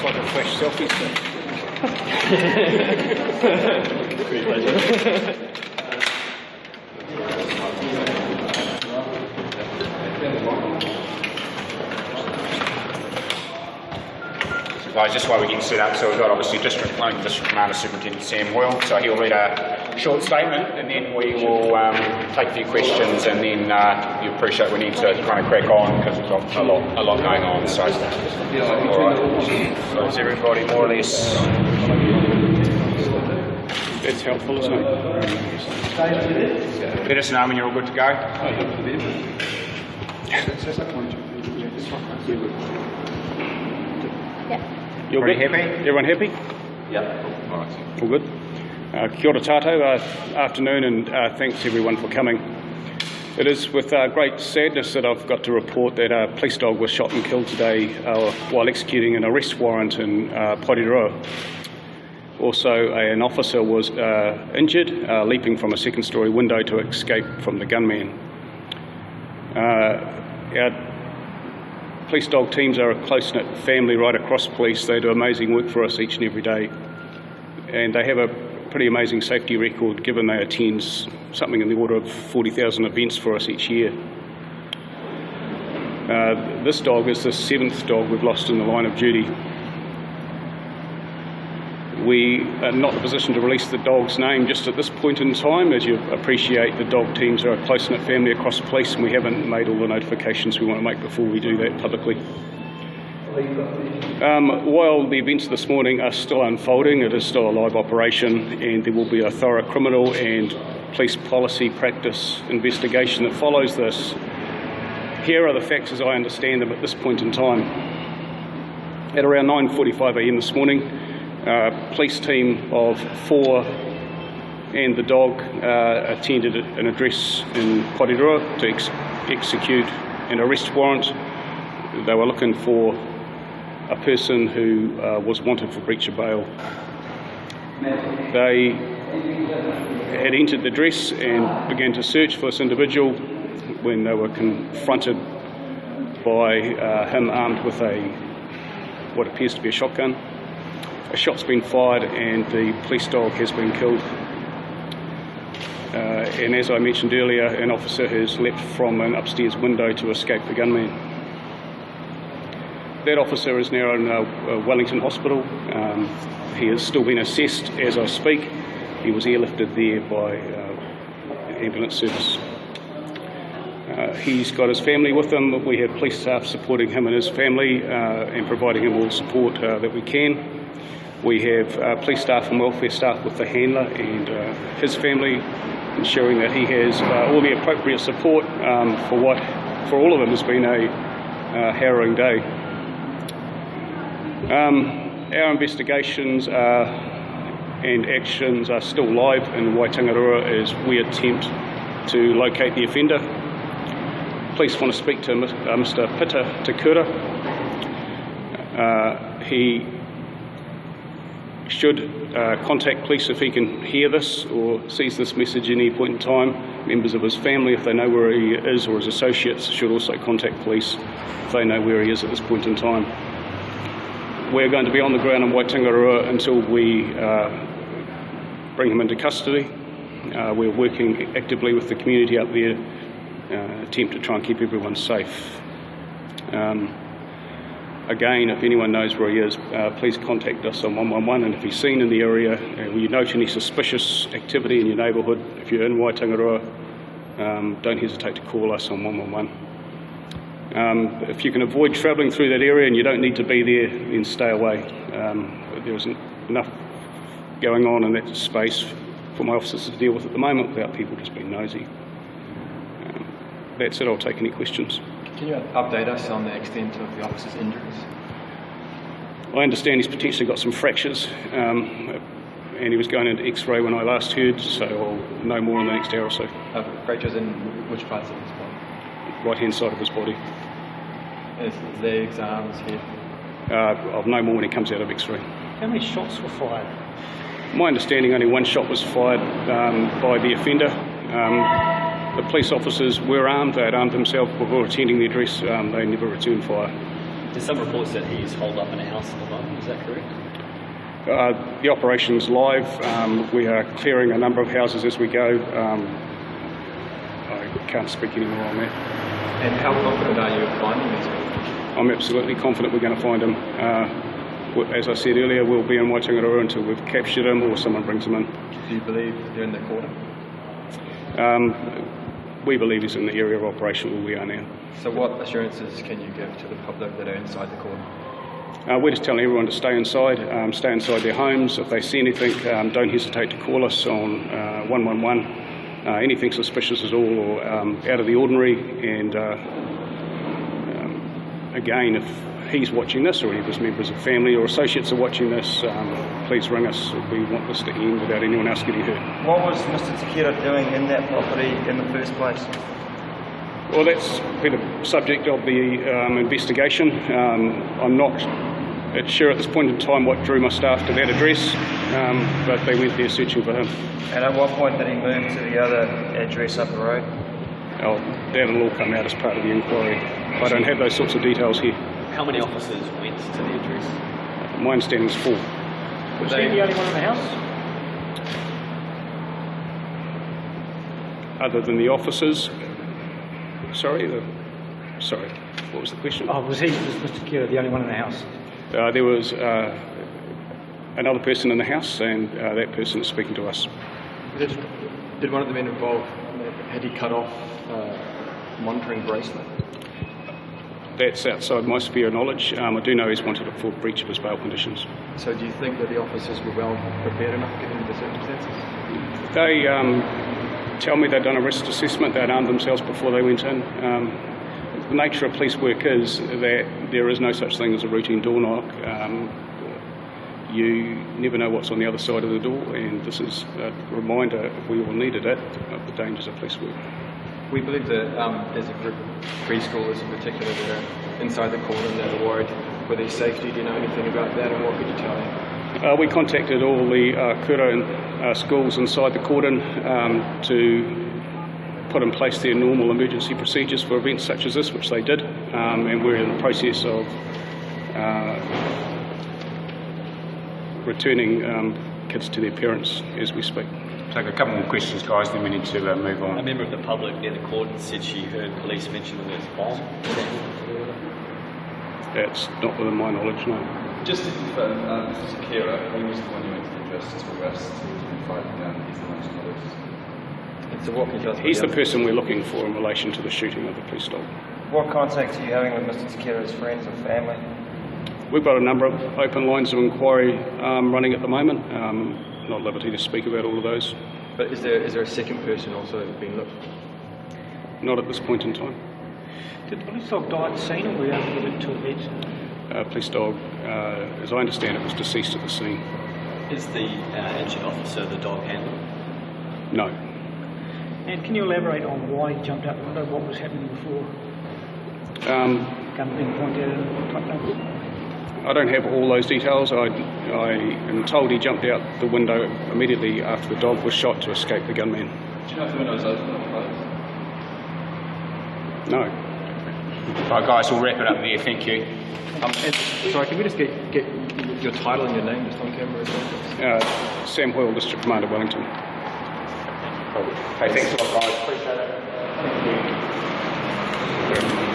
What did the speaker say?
like a flash selfie stick. Great pleasure. Guys, just while we're getting set up, so we've got obviously District Commander Superintendent Sam Hoyle, so he'll read a short statement and then we will take a few questions, and then you appreciate we need to kind of crack on because we've got a lot going on. So, alright, so is everybody more or less? That's helpful, isn't it? Let us know when you're all good to go. You're Pretty good? happy? Everyone happy? Yep. Alright. All good? Kia ora tātou, afternoon, and thanks everyone for coming. It is with great sadness that I've got to report that a police dog was shot and killed today while executing an arrest warrant in Porirua. Also, an officer was injured, leaping from a second-storey window to escape from the gunman. Our police dog teams are a close-knit family right across police. They do amazing work for us each and every day. And they have a pretty amazing safety record, given they attend something in the order of 40,000 events for us each year. This dog is the 7th dog we've lost in the line of duty. We are not in a position to release the dog's name just at this point in time. As you appreciate, the dog teams are a close-knit family across police, and we haven't made all the notifications we want to make before we do that publicly. While the events this morning are still unfolding, it is still a live operation, and there will be a thorough criminal and police policy practice investigation that follows this. Here are the facts as I understand them at this point in time. At around 9:45 a.m. this morning, a police team of 4 and the dog attended an address in Porirua to execute an arrest warrant. They were looking for a person who was wanted for breach of bail. They had entered the address and began to search for this individual when they were confronted by him armed with what appears to be a shotgun. A shot's been fired and the police dog has been killed. And as I mentioned earlier, an officer has leapt from an upstairs window to escape the gunman. That officer is now in Wellington Hospital. He has still been assessed as I speak. He was airlifted there by ambulance service. He's got his family with him. We have police staff supporting him and his family and providing him all the support that we can. We have police staff and welfare staff with the handler and his family, ensuring that he has all the appropriate support for what for all of them has been a harrowing day. Our investigations and actions are still live in Waitangaroa as we attempt to locate the offender. Police want to speak to Mr. Pita Takura. He should contact police if he can hear this or sees this message at any point in time. Members of his family, if they know where he is, or his associates, should also contact police if they know where he is at this point in time. We're going to be on the ground in Waitangaroa until we bring him into custody. We're working actively with the community up there, attempt to try and keep everyone safe. Again, if anyone knows where he is, please contact us on 111, and if he's seen in the area, or you note any suspicious activity in your neighbourhood, if you're in Waitangaroa, don't hesitate to call us on 111. If you can avoid travelling through that area and you don't need to be there, then stay away. There isn't enough going on in that space for my officers to deal with at the moment without people just being nosy. That's it, I'll take any questions. Can you update us on the extent of the officer's injuries? I understand he's potentially got some fractures, and he was going into X-ray when I last heard, so I'll know more in the next hour or so. Fractures in which parts of his body? Right-hand side of his body. Is there exams here? I'll know more when he comes out of X-ray. How many shots were fired? My understanding, only one shot was fired by the offender. The police officers were armed. They had armed themselves before attending the address. They never returned fire. There's some reports that he's holed up in a house at the moment, is that correct? The operation's live. We are clearing a number of houses as we go. I can't speak any more on that. And how confident are you of finding these people? I'm absolutely confident we're going to find him. As I said earlier, we'll be in Waitangaroa until we've captured him or someone brings him in. Do you believe they're in the cordon? We believe he's in the area of operation where we are now. So what assurances can you give to the public that are inside the cordon? We're just telling everyone to stay inside their homes. If they see anything, don't hesitate to call us on 111. Anything suspicious at all or out of the ordinary. And again, if he's watching this or any of his members of family or associates are watching this, please ring us. We want this to end without anyone else getting hurt. What was Mr. Takeda doing in that property in the first place? Well, that's been a subject of the investigation. I'm not sure at this point in time what drew my staff to that address, but they went there searching for him. And at what point did he move to the other address up the road? Oh, that'll all come out as part of the inquiry. I don't have those sorts of details here. How many officers went to the address? My understanding is 4. Was he the only one in the house? Other than the officers? Sorry, what was the question? Was Mr. Kira the only one in the house? There was another person in the house, and that person is speaking to us. Did one of the men involved, had he cut off monitoring bracelet? That's outside my sphere of knowledge. I do know he's wanted for breach of his bail conditions. So do you think that the officers were well prepared enough given the circumstances? They tell me they'd done a risk assessment, they'd armed themselves before they went in. The nature of police work is that there is no such thing as a routine door knock. You never know what's on the other side of the door, and this is a reminder, if we all needed it, of the dangers of police work. We believe that there's a group of preschoolers in particular that are inside the cordon that are worried for their safety. Do you know anything about that, and what could you tell them? We contacted all the kura schools inside the cordon to put in place their normal emergency procedures for events such as this, which they did, and we're in the process of returning kids to their parents as we speak. Take a couple more questions, guys, then we need to move A on. member of the public near the cordon said she heard police mention that there's a bomb. That's not within my knowledge, no. Just to confirm, Mr. Sakira, he was the one you went to the address to arrest, who was been fighting down, he's the most others. And so what can you tell us about He's the other- person we're looking for in relation to the shooting of the police dog. What contacts are you having with Mr. Takera's friends or family? We've got a number of open lines of inquiry running at the moment. Not at liberty to speak about all of those. But is there a second person also being looked for? Not at this point in time. Did the police dog die at the scene, or were you able to get it to a vet? Police dog, as I understand it, was deceased at the scene. Is the injured officer the dog handler? No. And can you elaborate on why he jumped out the window, what was happening before? Gun being pointed at him, type thing? I don't have all those details. I am told he jumped out the window immediately after the dog was shot to escape the gunman. Do you know if the window was open or closed? No. Right, guys, we'll wrap it up there. Thank you. Sorry, can we just get your title and your name just on camera as well, please? Sam Hoyle, District Commander, Wellington. Hey, thanks a lot, guys. Appreciate it. Thank you.